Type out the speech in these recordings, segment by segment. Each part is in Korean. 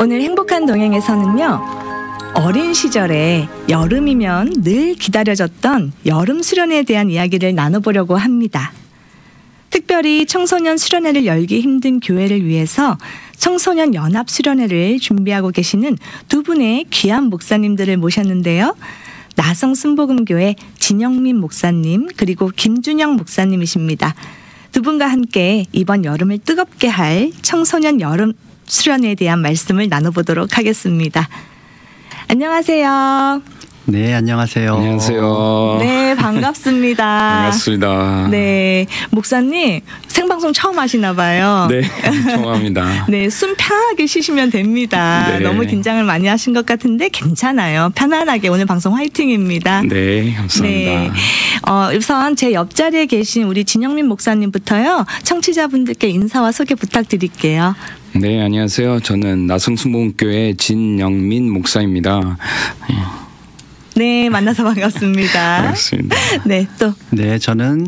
오늘 행복한 동행에서는요, 어린 시절에 여름이면 늘 기다려졌던 여름 수련회에 대한 이야기를 나눠보려고 합니다. 특별히 청소년 수련회를 열기 힘든 교회를 위해서 청소년 연합 수련회를 준비하고 계시는 두 분의 귀한 목사님들을 모셨는데요. 나성 순복음교회 진영민 목사님 그리고 김준영 목사님이십니다. 두 분과 함께 이번 여름을 뜨겁게 할 청소년 여름 수련회에 대한 말씀을 나눠보도록 하겠습니다. 안녕하세요. 네, 안녕하세요. 안녕하세요. 네, 반갑습니다. 반갑습니다. 네, 목사님 생방송 처음 하시나 봐요. 네, 처음 합니다. 네, 숨 편하게 쉬시면 됩니다. 네. 너무 긴장을 많이 하신 것 같은데 괜찮아요. 편안하게 오늘 방송 화이팅입니다. 네, 감사합니다. 네, 우선 제 옆자리에 계신 우리 진영민 목사님부터요, 청취자분들께 인사와 소개 부탁드릴게요. 네, 안녕하세요. 저는 나성순복음교회 진영민 목사입니다. 네, 만나서 반갑습니다. 반갑습니다. 네, 또. 네, 저는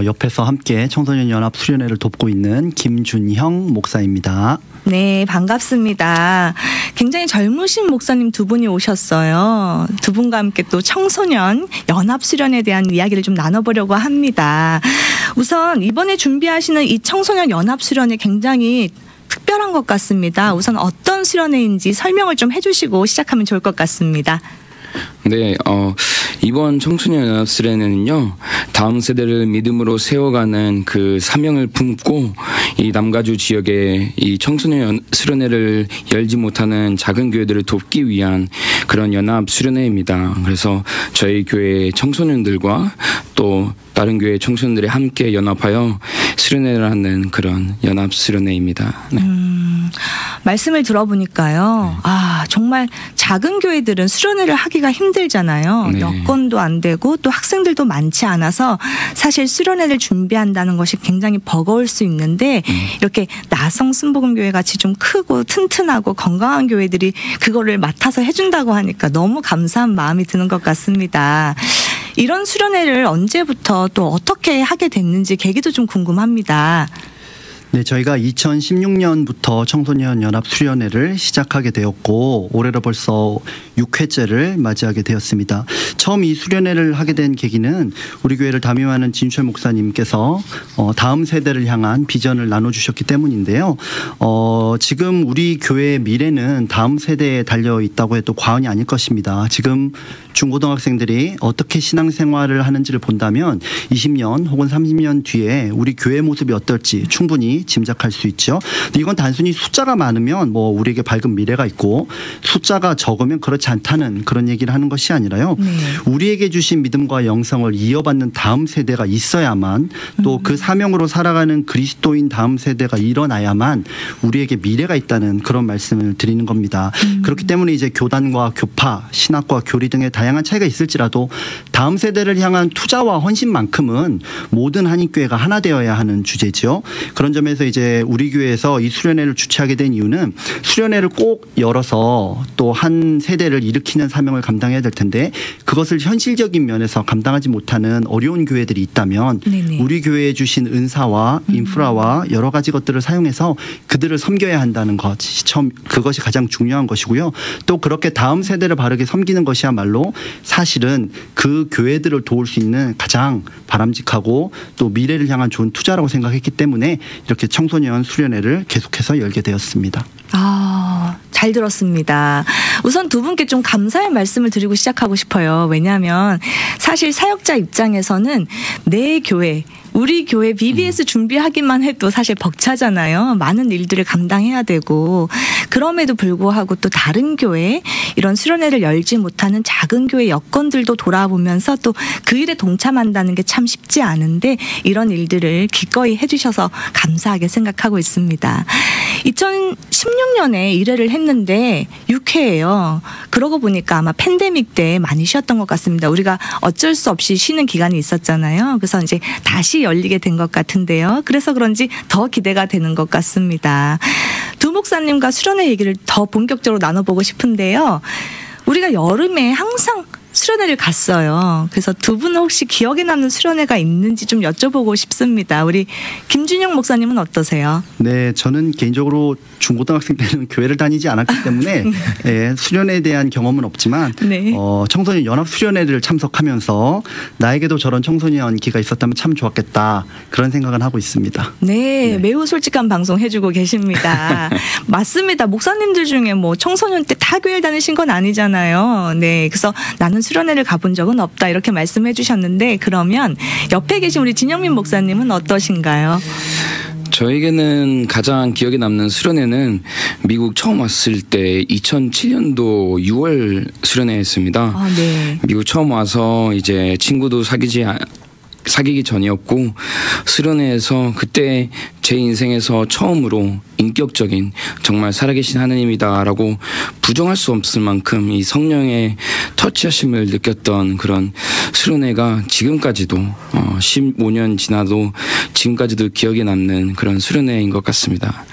옆에서 함께 청소년 연합 수련회를 돕고 있는 김준형 목사입니다. 네, 반갑습니다. 굉장히 젊으신 목사님 두 분이 오셨어요. 두 분과 함께 또 청소년 연합 수련에 대한 이야기를 좀 나눠보려고 합니다. 우선 이번에 준비하시는 이 청소년 연합 수련회 굉장히 특별한 것 같습니다. 우선 어떤 수련회인지 설명을 좀 해주시고 시작하면 좋을 것 같습니다. 네, 이번 청소년 연합 수련회는요, 다음 세대를 믿음으로 세워가는 그 사명을 품고 이 남가주 지역에 이 청소년 수련회를 열지 못하는 작은 교회들을 돕기 위한 그런 연합 수련회입니다. 그래서 저희 교회 청소년들과 또 다른 교회 청소년들이 함께 연합하여 수련회를 하는 그런 연합 수련회입니다. 네. 말씀을 들어보니까요. 정말 작은 교회들은 수련회를 하기가 힘들잖아요. 네. 여건도 안 되고 또 학생들도 많지 않아서 사실 수련회를 준비한다는 것이 굉장히 버거울 수 있는데 이렇게 나성 순복음교회 같이 좀 크고 튼튼하고 건강한 교회들이 그거를 맡아서 해준다고 하니까 너무 감사한 마음이 드는 것 같습니다. 이런 수련회를 언제부터 또 어떻게 하게 됐는지 계기도 좀 궁금합니다. 네, 저희가 2016년부터 청소년 연합 수련회를 시작하게 되었고 올해로 벌써 6회째를 맞이하게 되었습니다. 처음 이 수련회를 하게 된 계기는 우리 교회를 담임하는 진철 목사님께서 다음 세대를 향한 비전을 나눠주셨기 때문인데요. 지금 우리 교회의 미래는 다음 세대에 달려 있다고 해도 과언이 아닐 것입니다. 지금 중고등학생들이 어떻게 신앙생활을 하는지를 본다면 20년 혹은 30년 뒤에 우리 교회 모습이 어떨지 충분히 짐작할 수 있죠. 근데 이건 단순히 숫자가 많으면 우리에게 밝은 미래가 있고 숫자가 적으면 그렇지 않다는 그런 얘기를 하는 것이 아니라요. 우리에게 주신 믿음과 영성을 이어받는 다음 세대가 있어야만 또 그 사명으로 살아가는 그리스도인 다음 세대가 일어나야만 우리에게 미래가 있다는 그런 말씀을 드리는 겁니다. 그렇기 때문에 이제 교단과 교파, 신학과 교리 등의 다양한 차이가 있을지라도 다음 세대를 향한 투자와 헌신만큼은 모든 한인교회가 하나 되어야 하는 주제죠. 그런 점에서 이제 우리 교회에서 이 수련회를 주최하게 된 이유는 수련회를 꼭 열어서 또 한 세대를 일으키는 사명을 감당해야 될 텐데 그것을 현실적인 면에서 감당하지 못하는 어려운 교회들이 있다면 네네. 우리 교회에 주신 은사와 인프라와 여러 가지 것들을 사용해서 그들을 섬겨야 한다는 것이 그것이 가장 중요한 것이고요. 또 그렇게 다음 세대를 바르게 섬기는 것이야말로 사실은 그 교회들을 도울 수 있는 가장 바람직하고 또 미래를 향한 좋은 투자라고 생각했기 때문에 이렇게 청소년 수련회를 계속해서 열게 되었습니다. 잘 들었습니다. 우선 두 분께 좀 감사의 말씀을 드리고 시작하고 싶어요. 왜냐하면 사실 사역자 입장에서는 내 교회, 우리 교회 BBS 준비하기만 해도 사실 벅차잖아요. 많은 일들을 감당해야 되고 그럼에도 불구하고 또 다른 교회 이런 수련회를 열지 못하는 작은 교회 여건들도 돌아보면서 또 그 일에 동참한다는 게 참 쉽지 않은데 이런 일들을 기꺼이 해주셔서 감사하게 생각하고 있습니다. 2016년에 1회를 했는데 6회예요. 그러고 보니까 아마 팬데믹 때 많이 쉬었던 것 같습니다. 우리가 어쩔 수 없이 쉬는 기간이 있었잖아요. 그래서 이제 다시 열리게 된 것 같은데요. 그래서 그런지 더 기대가 되는 것 같습니다. 두 목사님과 수련회 얘기를 더 본격적으로 나눠보고 싶은데요. 우리가 여름에 항상 수련회를 갔어요. 그래서 두 분은 혹시 기억에 남는 수련회가 있는지 좀 여쭤보고 싶습니다. 우리 김준영 목사님은 어떠세요? 네, 저는 개인적으로 중고등학생 때는 교회를 다니지 않았기 때문에 예, 수련회에 대한 경험은 없지만 네. 청소년 연합 수련회를 참석하면서 나에게도 저런 청소년기가 있었다면 참 좋았겠다 그런 생각은 하고 있습니다. 네, 매우 솔직한 방송 해주고 계십니다. 맞습니다. 목사님들 중에 뭐 청소년 때 다 교회를 다니신 건 아니잖아요. 네, 그래서 나는 수련회를 가본 적은 없다 이렇게 말씀해 주셨는데 그러면 옆에 계신 우리 진영민 목사님은 어떠신가요? 저에게는 가장 기억에 남는 수련회는 미국 처음 왔을 때 2007년도 6월 수련회였습니다. 아, 네. 미국 처음 와서 이제 친구도 사귀기 전이었고 수련회에서 그때 제 인생에서 처음으로 인격적인 정말 살아계신 하나님이다라고 부정할 수 없을 만큼 이 성령의 터치하심을 느꼈던 그런 수련회가 지금까지도 15년 지나도 지금까지도 기억에 남는 그런 수련회인 것 같습니다.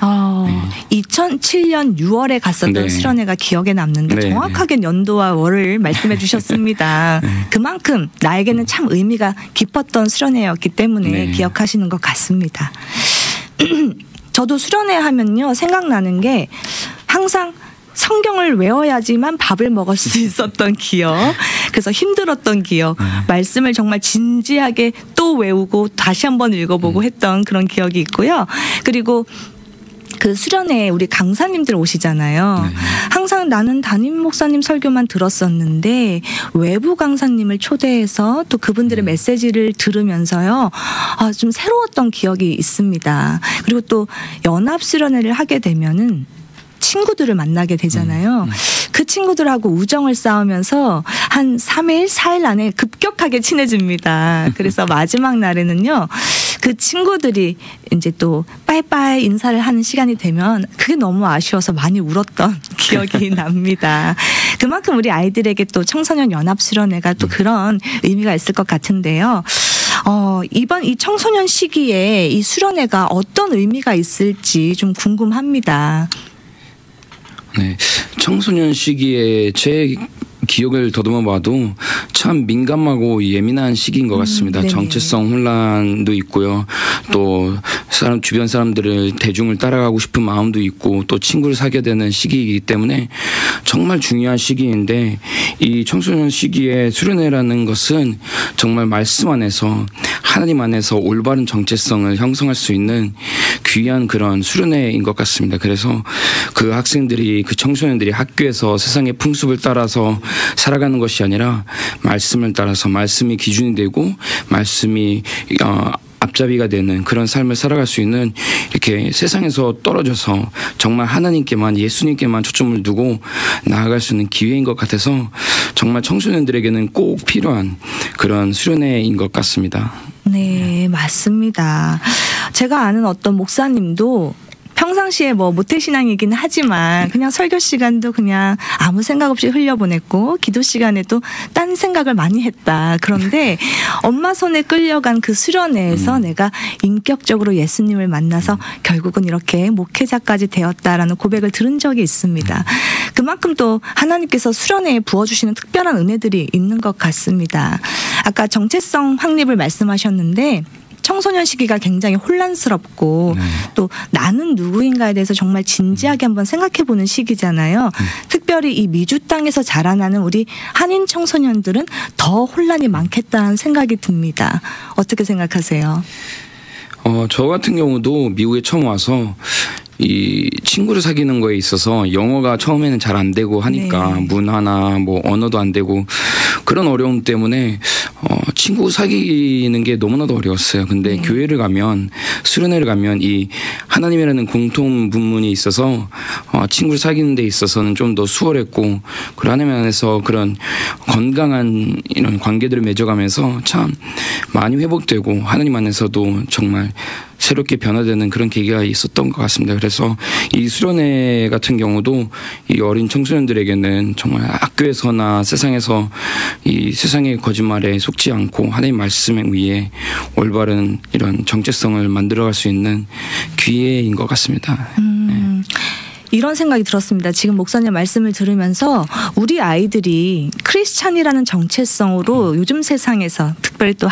2007년 6월에 갔었던 네. 수련회가 기억에 남는데 네. 정확하게 연도와 월을 말씀해 주셨습니다. 네. 그만큼 나에게는 참 의미가 깊었던 수련회였기 때문에 네. 기억하시는 것 같습니다. 저도 수련회 하면요 생각나는 게 항상 성경을 외워야지만 밥을 먹을 수 있었던 기억. 그래서 힘들었던 기억. 말씀을 정말 진지하게 또 외우고 다시 한번 읽어보고 했던 그런 기억이 있고요. 그리고 그 수련회에 우리 강사님들 오시잖아요. 항상 나는 담임 목사님 설교만 들었었는데 외부 강사님을 초대해서 또 그분들의 메시지를 들으면서요. 좀 새로웠던 기억이 있습니다. 그리고 또 연합 수련회를 하게 되면은 친구들을 만나게 되잖아요. 그 친구들하고 우정을 쌓으면서 한 3일, 4일 안에 급격하게 친해집니다. 그래서 마지막 날에는요. 그 친구들이 이제 또 빠이빠이 인사를 하는 시간이 되면 그게 너무 아쉬워서 많이 울었던 기억이 납니다. 그만큼 우리 아이들에게 또 청소년 연합 수련회가 또 그런 의미가 있을 것 같은데요. 이번 이 청소년 시기에 이 수련회가 어떤 의미가 있을지 좀 궁금합니다. 네, 청소년 시기에 제 기억을 더듬어 봐도 참 민감하고 예민한 시기인 것 같습니다. 네네. 정체성 혼란도 있고요. 또 주변 사람들을 대중을 따라가고 싶은 마음도 있고 또 친구를 사귀어야 되는 시기이기 때문에 정말 중요한 시기인데 이 청소년 시기에 수련회라는 것은 정말 말씀 안에서 하나님 안에서 올바른 정체성을 형성할 수 있는 귀한 그런 수련회인 것 같습니다. 그래서 그 학생들이 그 청소년들이 학교에서 세상의 풍습을 따라서 살아가는 것이 아니라 말씀을 따라서 말씀이 기준이 되고 말씀이 앞잡이가 되는 그런 삶을 살아갈 수 있는 이렇게 세상에서 떨어져서 정말 하나님께만 예수님께만 초점을 두고 나아갈 수 있는 기회인 것 같아서 정말 청소년들에게는 꼭 필요한 그런 수련회인 것 같습니다. 네, 맞습니다. 제가 아는 어떤 목사님도 평상시에 뭐 모태신앙이긴 하지만 그냥 설교 시간도 그냥 아무 생각 없이 흘려보냈고 기도 시간에도 딴 생각을 많이 했다. 그런데 엄마 손에 끌려간 그 수련회에서 내가 인격적으로 예수님을 만나서 결국은 이렇게 목회자까지 되었다라는 고백을 들은 적이 있습니다. 그만큼 또 하나님께서 수련회에 부어주시는 특별한 은혜들이 있는 것 같습니다. 아까 정체성 확립을 말씀하셨는데 청소년 시기가 굉장히 혼란스럽고 또 나는 누구인가에 대해서 정말 진지하게 한번 생각해보는 시기잖아요. 특별히 이 미주 땅에서 자라나는 우리 한인 청소년들은 더 혼란이 많겠다는 생각이 듭니다. 어떻게 생각하세요? 저 같은 경우도 미국에 처음 와서 이 친구를 사귀는 거에 있어서 영어가 처음에는 잘 안 되고 하니까 네. 문화나 뭐 언어도 안 되고 그런 어려움 때문에 친구 사귀는 게 너무나도 어려웠어요. 근데 교회를 가면 수련회를 가면 이 하나님이라는 공통 분문이 있어서 친구를 사귀는 데 있어서는 좀 더 수월했고 그리고 하나님 안에서 그런 건강한 이런 관계들을 맺어가면서 참 많이 회복되고 하나님 안에서도 정말 새롭게 변화되는 그런 계기가 있었던 것 같습니다. 그래서 이 수련회 같은 경우도 이 어린 청소년들에게는 정말 학교에서나 세상에서 이 세상의 거짓말에 속지 않고 하나님 말씀에 의해 올바른 이런 정체성을 만들어갈 수 있는 기회인 것 같습니다. 이런 생각이 들었습니다. 지금 목사님 말씀을 들으면서 우리 아이들이 크리스찬이라는 정체성으로 요즘 세상에서 특별히 또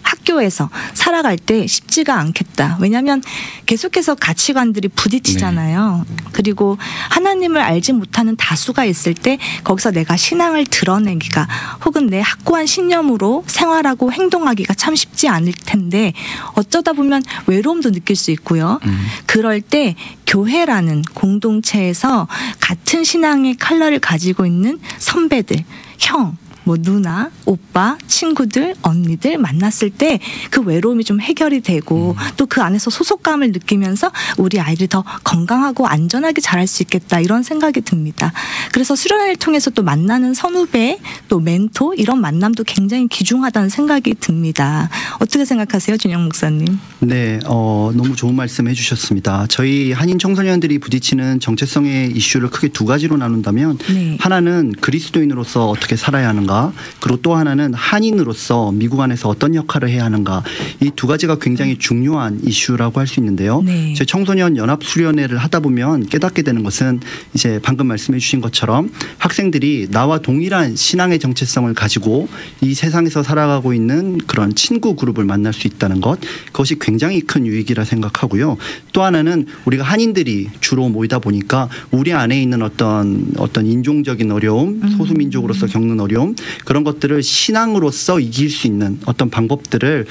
학교에서 살아갈 때 쉽지가 않겠다. 왜냐하면 계속해서 가치관들이 부딪히잖아요. 네. 그리고 하나님을 알지 못하는 다수가 있을 때 거기서 내가 신앙을 드러내기가 혹은 내 확고한 신념으로 생활하고 행동하기가 참 쉽지 않을 텐데 어쩌다 보면 외로움도 느낄 수 있고요. 그럴 때 교회라는 공동체에서 같은 신앙의 컬러를 가지고 있는 선배들, 형, 뭐 누나, 오빠, 친구들, 언니들 만났을 때 그 외로움이 좀 해결이 되고 또 그 안에서 소속감을 느끼면서 우리 아이들이 더 건강하고 안전하게 자랄 수 있겠다 이런 생각이 듭니다. 그래서 수련회를 통해서 또 만나는 선후배, 또 멘토 이런 만남도 굉장히 귀중하다는 생각이 듭니다. 어떻게 생각하세요, 준영 목사님? 네, 너무 좋은 말씀 해주셨습니다. 저희 한인 청소년들이 부딪히는 정체성의 이슈를 크게 두 가지로 나눈다면 네. 하나는 그리스도인으로서 어떻게 살아야 하는가, 그리고 또 하나는 한인으로서 미국 안에서 어떤 역할을 해야 하는가, 이 두 가지가 굉장히 중요한 이슈라고 할 수 있는데요. 네. 제 청소년 연합 수련회를 하다 보면 깨닫게 되는 것은 이제 방금 말씀해 주신 것처럼 학생들이 나와 동일한 신앙의 정체성을 가지고 이 세상에서 살아가고 있는 그런 친구 그룹을 만날 수 있다는 것, 그것이 굉장히 큰 유익이라 생각하고요. 또 하나는 우리가 한인들이 주로 모이다 보니까 우리 안에 있는 어떤 인종적인 어려움, 소수민족으로서 겪는 어려움, 그런 것들을 신앙으로서 이길 수 있는 어떤 방법들을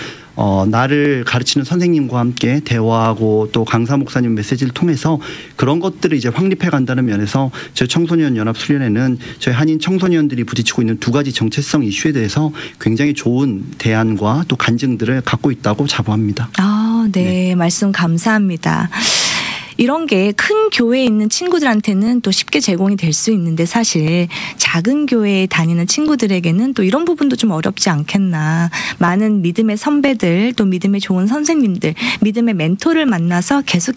나를 가르치는 선생님과 함께 대화하고 또 강사 목사님 메시지를 통해서 그런 것들을 이제 확립해 간다는 면에서 저희 청소년 연합 수련회는 저희 한인 청소년들이 부딪히고 있는 두 가지 정체성 이슈에 대해서 굉장히 좋은 대안과 또 간증들을 갖고 있다고 자부합니다. 네. 말씀 감사합니다. 이런 게 큰 교회에 있는 친구들한테는 또 쉽게 제공이 될 수 있는데 사실 작은 교회에 다니는 친구들에게는 또 이런 부분도 좀 어렵지 않겠나. 많은 믿음의 선배들, 또 믿음의 좋은 선생님들, 믿음의 멘토를 만나서 계속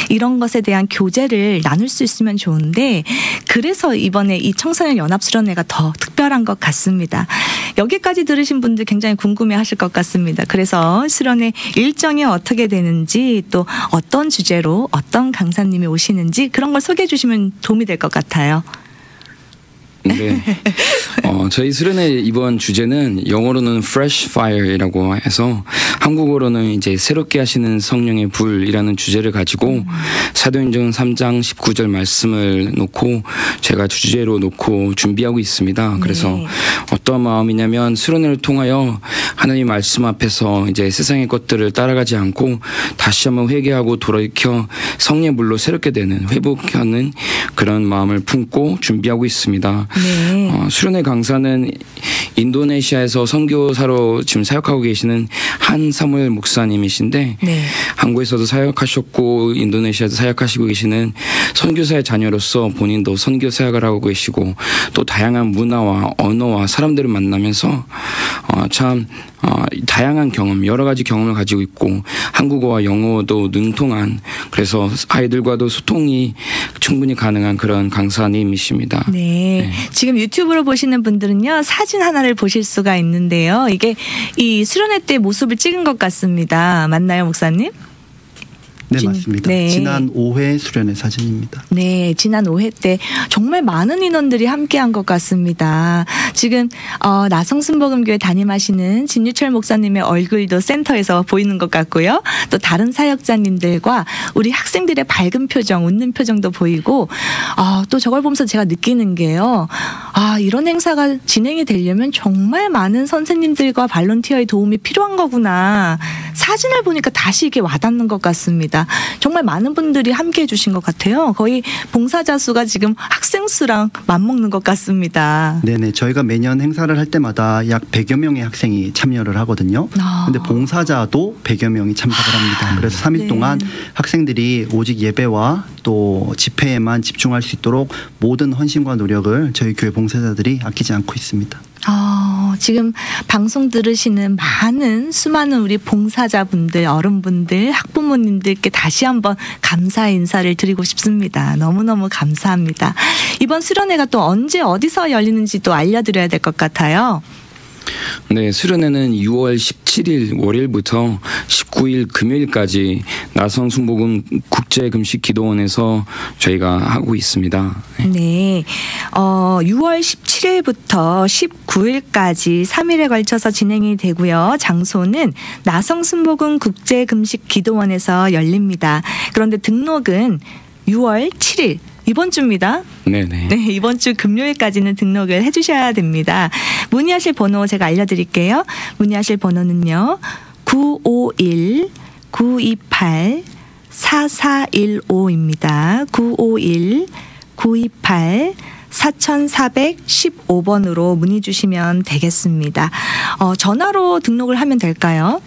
이런 것에 대한 교제를 나눌 수 있으면 좋은데, 그래서 이번에 이 청소년 연합수련회가 더 특별한 것 같습니다. 여기까지 들으신 분들 굉장히 궁금해하실 것 같습니다. 그래서 수련회 일정이 어떻게 되는지, 또 어떤 주제로 어떤 강사님이 오시는지 그런 걸 소개해 주시면 도움이 될 것 같아요. 네. 저희 수련회 이번 주제는 영어로는 Fresh Fire이라고 해서 한국어로는 이제 새롭게 하시는 성령의 불이라는 주제를 가지고 사도행전 3장 19절 말씀을 놓고 제가 주제로 놓고 준비하고 있습니다. 그래서 네. 어떤 마음이냐면 수련회를 통하여 하나님 말씀 앞에서 이제 세상의 것들을 따라가지 않고 다시 한번 회개하고 돌이켜 성령의 불로 새롭게 되는 회복하는 그런 마음을 품고 준비하고 있습니다. 네. 수련회 강사는 인도네시아에서 선교사로 지금 사역하고 계시는 한사무엘 목사님이신데 네. 한국에서도 사역하셨고 인도네시아도 사역하시고 계시는 선교사의 자녀로서 본인도 선교 사역을 하고 계시고 또 다양한 문화와 언어와 사람들을 만나면서 참 다양한 경험, 여러 가지 경험을 가지고 있고 한국어와 영어도 능통한, 그래서 아이들과도 소통이 충분히 가능한 그런 강사님이십니다. 네. 지금 유튜브로 보시는 분들은요, 사진 하나를 보실 수가 있는데요. 이게 이 수련회 때 모습을 찍은 것 같습니다. 맞나요, 목사님? 네, 맞습니다. 네. 지난 5회 수련회 사진입니다. 네, 지난 5회 때 정말 많은 인원들이 함께한 것 같습니다. 지금 나성순복음교회 담임하시는 진유철 목사님의 얼굴도 센터에서 보이는 것 같고요. 또 다른 사역자님들과 우리 학생들의 밝은 표정, 웃는 표정도 보이고, 또 저걸 보면서 제가 느끼는 게요. 이런 행사가 진행이 되려면 정말 많은 선생님들과 발론티어의 도움이 필요한 거구나. 사진을 보니까 다시 이게 와닿는 것 같습니다. 정말 많은 분들이 함께해 주신 것 같아요. 거의 봉사자 수가 지금 학생 수랑 맞먹는 것 같습니다. 네네. 저희가 매년 행사를 할 때마다 약 100여 명의 학생이 참여를 하거든요. 그런데 봉사자도 100여 명이 참석을 합니다. 그래서 3일 네. 동안 학생들이 오직 예배와 또 집회에만 집중할 수 있도록 모든 헌신과 노력을 저희 교회 봉사자들이 아끼지 않고 있습니다. 지금 방송 들으시는 수많은 우리 봉사자분들, 어른분들, 학부모님들께 다시 한번 감사 인사를 드리고 싶습니다. 너무너무 감사합니다. 이번 수련회가 또 언제 어디서 열리는지 또 알려드려야 될 것 같아요. 네, 수련회는 6월 17일 월요일부터 19일 금요일까지 나성순복음 국제금식기도원에서 저희가 하고 있습니다. 네, 6월 17일부터 19일까지 3일에 걸쳐서 진행이 되고요. 장소는 나성순복음 국제금식기도원에서 열립니다. 그런데 등록은 6월 7일 이번 주입니다. 네네. 네, 이번 주 금요일까지는 등록을 해주셔야 됩니다. 문의하실 번호 제가 알려드릴게요. 문의하실 번호는요. 951-928-4415입니다. 951-928-4415번으로 문의 주시면 되겠습니다. 전화로 등록을 하면 될까요?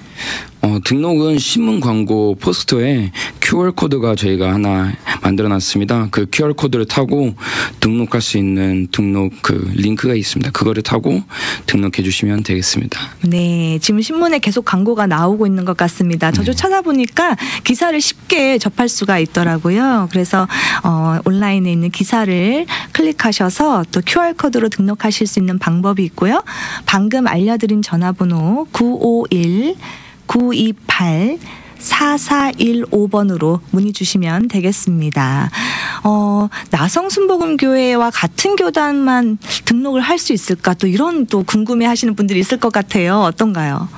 등록은 신문 광고 포스터에 QR코드가 저희가 하나 만들어놨습니다. 그 QR코드를 타고 등록할 수 있는 등록 링크가 있습니다. 그거를 타고 등록해 주시면 되겠습니다. 네, 지금 신문에 계속 광고가 나오고 있는 것 같습니다. 저도 찾아보니까 기사를 쉽게 접할 수가 있더라고요. 그래서 온라인에 있는 기사를 클릭하셔서 또 QR코드로 등록하실 수 있는 방법이 있고요. 방금 알려드린 전화번호 951-928-4415번으로 문의 주시면 되겠습니다. 나성순복음교회와 같은 교단만 등록을 할 수 있을까? 또 이런 또 궁금해하시는 분들이 있을 것 같아요. 어떤가요?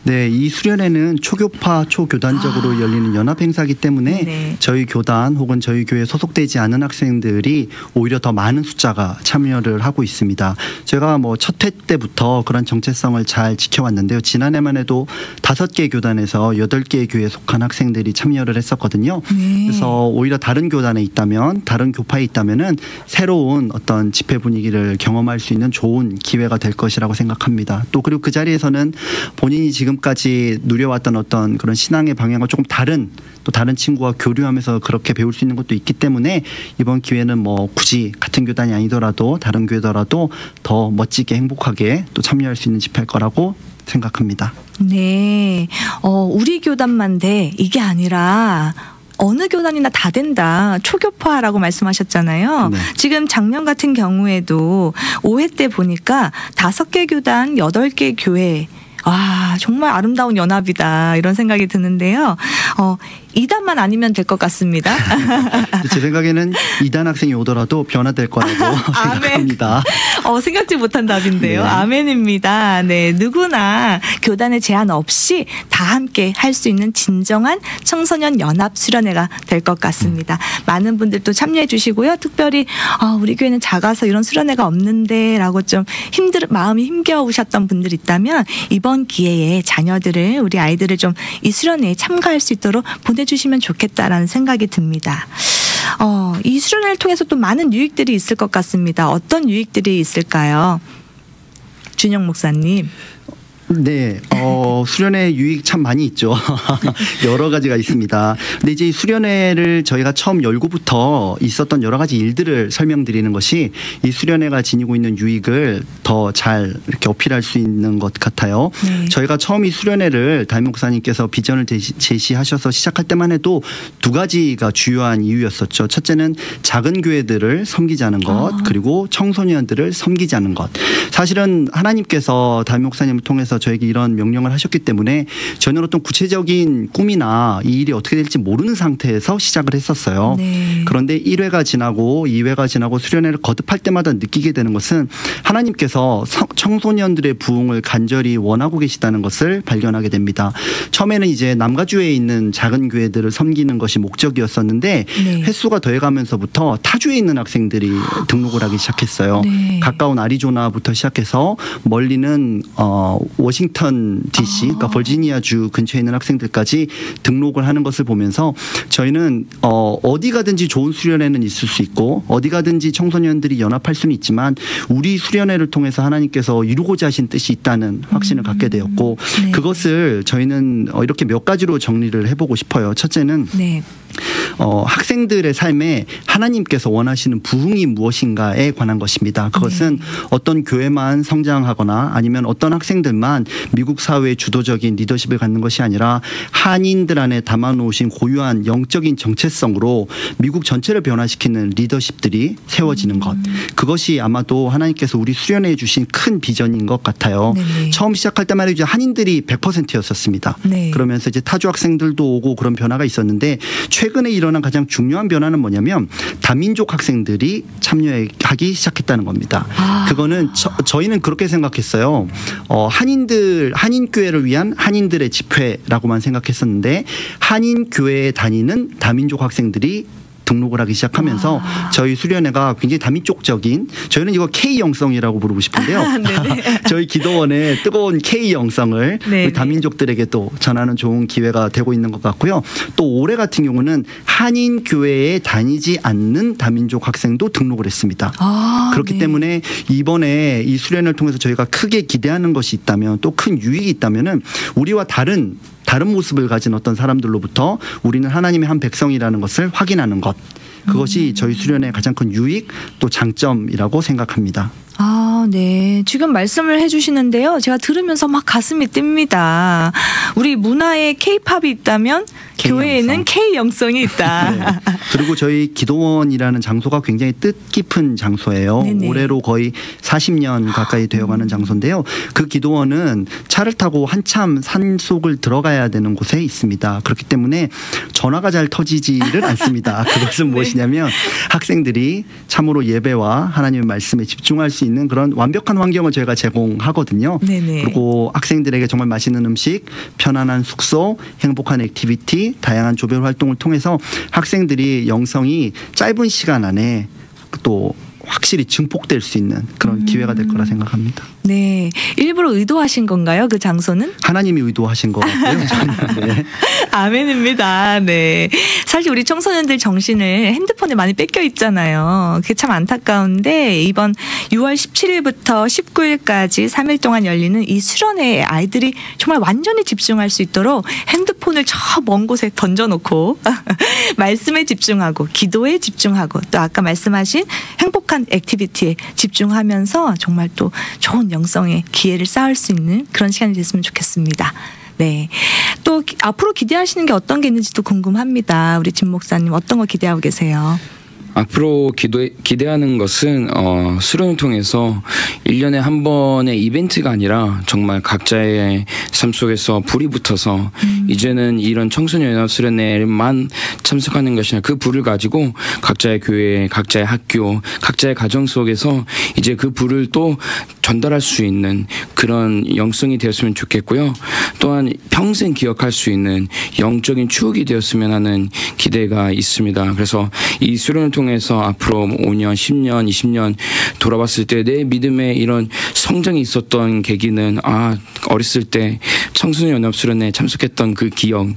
네, 이 수련회는 초교파, 초교단적으로 열리는 연합 행사이기 때문에 네. 저희 교단 혹은 저희 교회에 소속되지 않은 학생들이 오히려 더 많은 숫자가 참여를 하고 있습니다. 제가 첫 회 때부터 그런 정체성을 잘 지켜왔는데요. 지난해만 해도 5개 교단에서 8개 교회에 속한 학생들이 참여를 했었거든요. 네. 그래서 오히려 다른 교단에 있다면, 다른 교파에 있다면은 새로운 어떤 집회 분위기를 경험할 수 있는 좋은 기회가 될 것이라고 생각합니다. 또 그리고 그 자리에서는 본인이 지금까지 누려왔던 어떤 그런 신앙의 방향과 조금 다른 친구와 교류하면서 그렇게 배울 수 있는 것도 있기 때문에 이번 기회는 굳이 같은 교단이 아니더라도 다른 교회더라도 더 멋지게 행복하게 또 참여할 수 있는 집회일 거라고 생각합니다. 네, 우리 교단만 돼 이게 아니라 어느 교단이나 다 된다. 초교파라고 말씀하셨잖아요. 네. 지금 작년 같은 경우에도 5회 때 보니까 5개 교단, 8개 교회. 와, 정말 아름다운 연합이다. 이런 생각이 드는데요. 2단만 아니면 될 것 같습니다. 제 생각에는 2단 학생이 오더라도 변화될 거라고 생각합니다. 생각지 못한 답인데요. 네. 아멘입니다. 네, 누구나 교단의 제한 없이 다 함께 할 수 있는 진정한 청소년 연합 수련회가 될 것 같습니다. 많은 분들 또 참여해 주시고요. 특별히 우리 교회는 작아서 이런 수련회가 없는데라고 좀 마음이 힘겨우셨던 분들 있다면 이번 기회에 자녀들을 우리 아이들을 좀 이 수련회에 참가할 수 있도록 보내주시면 좋겠다라는 생각이 듭니다. 이 수련회를 통해서 또 많은 유익들이 있을 것 같습니다. 어떤 유익들이 있을까요? 준영 목사님. 네, 수련회 유익 참 많이 있죠. 여러 가지가 있습니다. 근데 이제 이 수련회를 저희가 처음 열고부터 있었던 여러 가지 일들을 설명드리는 것이 이 수련회가 지니고 있는 유익을 더 잘 이렇게 어필할 수 있는 것 같아요. 네. 저희가 처음 이 수련회를 담임 목사님께서 비전을 제시하셔서 시작할 때만 해도 2가지가 주요한 이유였었죠. 첫째는 작은 교회들을 섬기자는 것, 그리고 청소년들을 섬기자는 것. 사실은 하나님께서 담임 목사님을 통해서 저에게 이런 명령을 하셨기 때문에 저는 어떤 구체적인 꿈이나 이 일이 어떻게 될지 모르는 상태에서 시작을 했었어요. 네. 그런데 1회가 지나고 2회가 지나고 수련회를 거듭할 때마다 느끼게 되는 것은 하나님께서 청소년들의 부흥을 간절히 원하고 계시다는 것을 발견하게 됩니다. 처음에는 이제 남가주에 있는 작은 교회들을 섬기는 것이 목적이었었는데 네. 횟수가 더해가면서부터 타주에 있는 학생들이 등록을 하기 시작했어요. 네. 가까운 아리조나부터 시작해서 멀리는 워싱턴 DC, 그러니까 버지니아주 근처에 있는 학생들까지 등록을 하는 것을 보면서 저희는 어디 가든지 좋은 수련회는 있을 수 있고 어디 가든지 청소년들이 연합할 수는 있지만 우리 수련회를 통해서 하나님께서 이루고자 하신 뜻이 있다는 확신을 갖게 되었고 네. 그것을 저희는 이렇게 몇 가지로 정리를 해보고 싶어요. 첫째는 네. 학생들의 삶에 하나님께서 원하시는 부흥이 무엇인가에 관한 것입니다. 그것은 어떤 교회만 성장하거나 아니면 어떤 학생들만 미국 사회의 주도적인 리더십을 갖는 것이 아니라 한인들 안에 담아놓으신 고유한 영적인 정체성으로 미국 전체를 변화시키는 리더십들이 세워지는 것. 그것이 아마도 하나님께서 우리 수련회에 주신 큰 비전인 것 같아요. 네네. 처음 시작할 때만 해도 한인들이 100%였었습니다. 네. 그러면서 이제 타주 학생들도 오고 그런 변화가 있었는데 최근에 일어난 가장 중요한 변화는 뭐냐면 다민족 학생들이 참여하기 시작했다는 겁니다. 그거는 저희는 그렇게 생각했어요. 한인교회를 위한 한인들의 집회라고만 생각했었는데 한인교회에 다니는 다민족 학생들이 등록을 하기 시작하면서 저희 수련회가 굉장히 다민족적인, 저희는 이거 K 영성이라고 부르고 싶은데요. 저희 기도원의 뜨거운 K 영성을 우리 다민족들에게 또 전하는 좋은 기회가 되고 있는 것 같고요. 또 올해 같은 경우는 한인 교회에 다니지 않는 다민족 학생도 등록을 했습니다. 그렇기 때문에 이번에 이 수련회를 통해서 저희가 크게 기대하는 것이 있다면, 또 큰 유익이 있다면은 우리와 다른 모습을 가진 어떤 사람들로부터 우리는 하나님의 한 백성이라는 것을 확인하는 것. 그것이 저희 수련의 가장 큰 유익 또 장점이라고 생각합니다. 네. 지금 말씀을 해주시는데요. 제가 들으면서 막 가슴이 뜁니다. 우리 문화에 K-팝이 있다면 교회에는 K-영성이 있다. 네. 그리고 저희 기도원이라는 장소가 굉장히 뜻깊은 장소예요. 네네. 올해로 거의 40년 가까이 되어가는 장소인데요. 그 기도원은 차를 타고 한참 산속을 들어가야 되는 곳에 있습니다. 그렇기 때문에 전화가 잘 터지지를 않습니다. 그것은 무엇이냐면 학생들이 참으로 예배와 하나님의 말씀에 집중할 수 있는 그런 완벽한 환경을 저희가 제공하거든요. 네네. 그리고 학생들에게 정말 맛있는 음식, 편안한 숙소, 행복한 액티비티, 다양한 조별 활동을 통해서 학생들이 영성이 짧은 시간 안에 또 확실히 증폭될 수 있는 그런 기회가 될 거라 생각합니다. 네. 일부러 의도하신 건가요? 그 장소는? 하나님이 의도하신 것 같고요. 네. 아멘입니다. 네. 사실 우리 청소년들 정신을 핸드폰에 많이 뺏겨 있잖아요. 그게 참 안타까운데 이번 6월 17일부터 19일까지 3일 동안 열리는 이 수련회에 아이들이 정말 완전히 집중할 수 있도록 핸드폰을 저 먼 곳에 던져놓고 말씀에 집중하고 기도에 집중하고 또 아까 말씀하신 행복한 액티비티에 집중하면서 정말 또 좋은 영성의 기회를 쌓을 수 있는 그런 시간이 됐으면 좋겠습니다. 네. 또 앞으로 기대하시는 게 어떤 게 있는지도 궁금합니다. 우리 진 목사님 어떤 거 기대하고 계세요? 앞으로 기대하는 것은 수련을 통해서 1년에 한 번의 이벤트가 아니라 정말 각자의 삶 속에서 불이 붙어서 이제는 이런 청소년 연합 수련회만 참석하는 것이 아니라 그 불을 가지고 각자의 교회, 각자의 학교, 각자의 가정 속에서 이제 그 불을 또 전달할 수 있는 그런 영성이 되었으면 좋겠고요. 또한 평생 기억할 수 있는 영적인 추억이 되었으면 하는 기대가 있습니다. 그래서 이 수련을 통해서 앞으로 5년, 10년, 20년 돌아봤을 때 내 믿음의 이런 성장이 있었던 계기는 어렸을 때 청소년 연합 수련회에 참석했던 그 기억,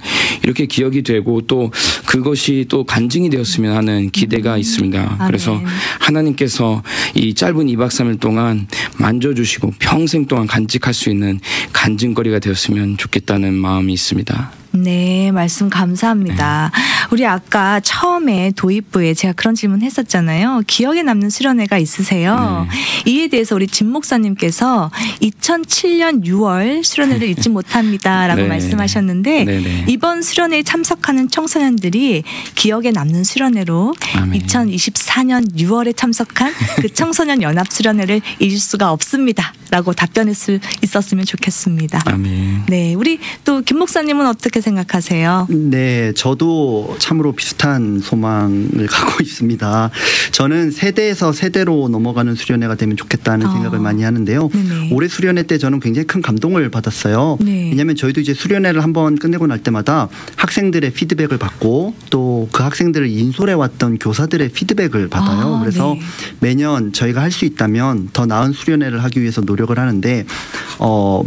이렇게 기억이 되고 또 그것이 또 간증이 되었으면 하는 기대가 있습니다. 그래서 하나님께서 이 짧은 2박 3일 동안 만져주시고 평생 동안 간직할 수 있는 간증거리가 되었으면 좋겠다는 마음이 있습니다. 네, 말씀 감사합니다. 우리 아까 처음에 도입부에 제가 그런 질문 했었잖아요. 기억에 남는 수련회가 있으세요? 이에 대해서 우리 진 목사님께서 2007년 6월 수련회를 잊지 못합니다라고 말씀하셨는데 이번 수련회에 참석하는 청소년들이 기억에 남는 수련회로 2024년 6월에 참석한 그 청소년 연합 수련회를 잊을 수가 없습니다라고 답변할 수 있었으면 좋겠습니다. 아멘. 네, 우리 또 김 목사님은 어떻게 생각하세요? 네, 저도 참으로 비슷한 소망을 갖고 있습니다. 저는 세대에서 세대로 넘어가는 수련회가 되면 좋겠다는 생각을 많이 하는데요. 올해 수련회 때 저는 굉장히 큰 감동을 받았어요. 왜냐하면 저희도 이제 수련회를 한번 끝내고 날 때마다 학생들의 피드백을 받고 또 그 학생들을 인솔해 왔던 교사들의 피드백을 받아요. 그래서 매년 저희가 할 수 있다면 더 나은 수련회를 하기 위해서 노력을 하는데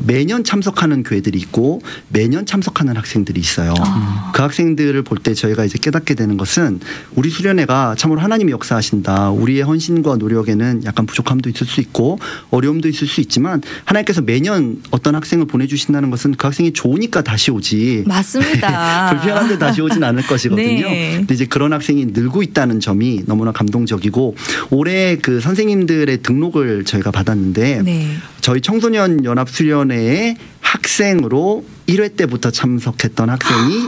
매년 참석하는 교회들이 있고 매년 참석하는 학생들이 있어요. 그 학생들을 볼 때 저희가 제가 이제 깨닫게 되는 것은 우리 수련회가 참으로 하나님이 역사하신다. 우리의 헌신과 노력에는 약간 부족함도 있을 수 있고 어려움도 있을 수 있지만 하나님께서 매년 어떤 학생을 보내주신다는 것은 그 학생이 좋으니까 다시 오지. 맞습니다. 불편한데 다시 오진 않을 것이거든요. 네. 근데 이제 그런 학생이 늘고 있다는 점이 너무나 감동적이고 올해 그 선생님들의 등록을 저희가 받았는데 네. 저희 청소년 연합 수련회의 학생으로 1회 때부터 참석했던 학생이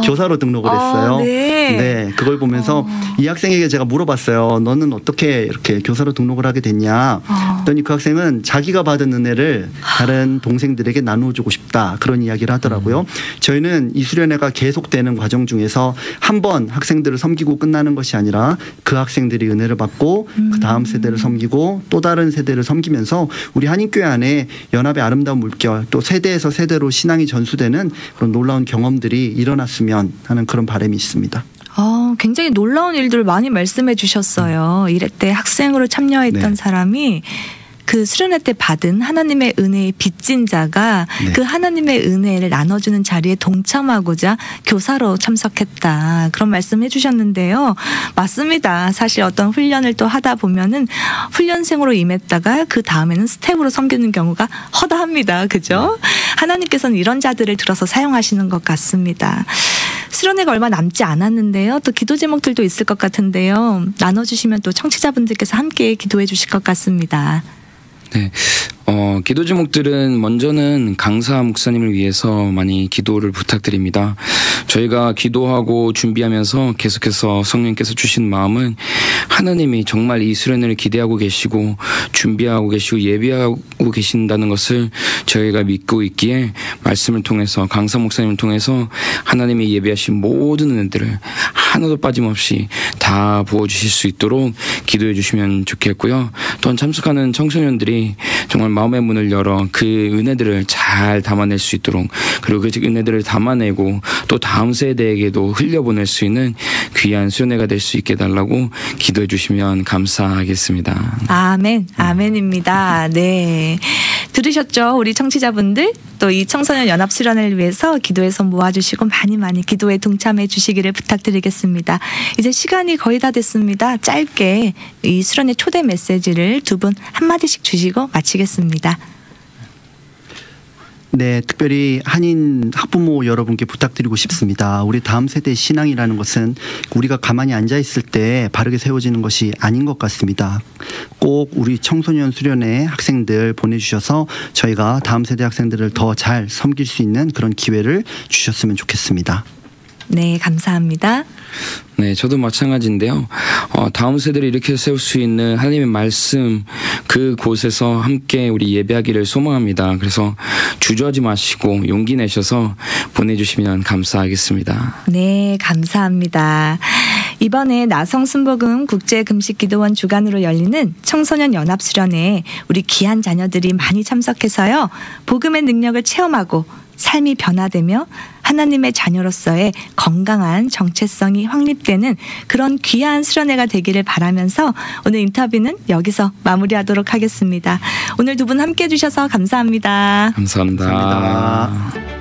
교사로 등록을 했어요. 네, 그걸 보면서 이 학생에게 제가 물어봤어요. 너는 어떻게 이렇게 교사로 등록을 하게 됐냐? 그랬더니 그 학생은 자기가 받은 은혜를 다른 동생들에게 나누어주고 싶다. 그런 이야기를 하더라고요. 저희는 이 수련회가 계속되는 과정 중에서 한 번 학생들을 섬기고 끝나는 것이 아니라 그 학생들이 은혜를 받고 그 다음 세대를 섬기고 또 다른 세대를 섬기면서 우리 한인교회 안에 연합의 아름다운 물결 또 세대에서 세대로 신앙이 전수되는 그런 놀라운 경험들이 일어났으면 하는 그런 바람이 있습니다. 굉장히 놀라운 일들을 많이 말씀해 주셨어요. 이럴 때 학생으로 참여했던 네. 사람이 그 수련회 때 받은 하나님의 은혜의 빚진 자가 네. 그 하나님의 은혜를 나눠주는 자리에 동참하고자 교사로 참석했다. 그런 말씀 해주셨는데요. 맞습니다. 사실 어떤 훈련을 또 하다 보면은 훈련생으로 임했다가 그 다음에는 스텝으로 섬기는 경우가 허다합니다. 그죠? 하나님께서는 이런 자들을 들어서 사용하시는 것 같습니다. 수련회가 얼마 남지 않았는데요. 또 기도 제목들도 있을 것 같은데요. 나눠주시면 또 청취자분들께서 함께 기도해 주실 것 같습니다. 네. 기도 제목들은 먼저는 강사 목사님을 위해서 많이 기도를 부탁드립니다. 저희가 기도하고 준비하면서 계속해서 성령께서 주신 마음은 하나님이 정말 이 수련회를 기대하고 계시고 준비하고 계시고 예비하고 계신다는 것을 저희가 믿고 있기에 말씀을 통해서 강사 목사님을 통해서 하나님이 예비하신 모든 은혜들을 하나도 빠짐없이 다 부어주실 수 있도록 기도해 주시면 좋겠고요. 또한 참석하는 청소년들이 정말 마음의 문을 열어 그 은혜들을 잘 담아낼 수 있도록 그리고 그 은혜들을 담아내고 또 다음 세대에게도 흘려보낼 수 있는 귀한 수련회가 될 수 있게 해달라고 기도해 주시면 감사하겠습니다. 아멘, 아멘입니다. 네. 들으셨죠? 우리 청취자분들 또 이 청소년 연합 수련회를 위해서 기도의 손 모아주시고 많이 기도에 동참해 주시기를 부탁드리겠습니다. 이제 시간이 거의 다 됐습니다. 짧게 이 수련회 초대 메시지를 두 분 한마디씩 주시고 마치겠습니다. 네, 특별히 한인 학부모 여러분께 부탁드리고 싶습니다. 우리 다음 세대의 신앙이라는 것은 우리가 가만히 앉아 있을 때 바르게 세워지는 것이 아닌 것 같습니다. 꼭 우리 청소년 수련회 학생들 보내주셔서 저희가 다음 세대 학생들을 더 잘 섬길 수 있는 그런 기회를 주셨으면 좋겠습니다. 네, 감사합니다. 네, 저도 마찬가지인데요. 다음 세대를 이렇게 세울 수 있는 하나님의 말씀 그곳에서 함께 우리 예배하기를 소망합니다. 그래서 주저하지 마시고 용기 내셔서 보내주시면 감사하겠습니다. 네, 감사합니다. 이번에 나성순복음 국제금식기도원 주관으로 열리는 청소년 연합수련회에 우리 귀한 자녀들이 많이 참석해서요. 복음의 능력을 체험하고 삶이 변화되며 하나님의 자녀로서의 건강한 정체성이 확립되는 그런 귀한 수련회가 되기를 바라면서 오늘 인터뷰는 여기서 마무리하도록 하겠습니다. 오늘 두 분 함께해 주셔서 감사합니다. 감사합니다. 감사합니다.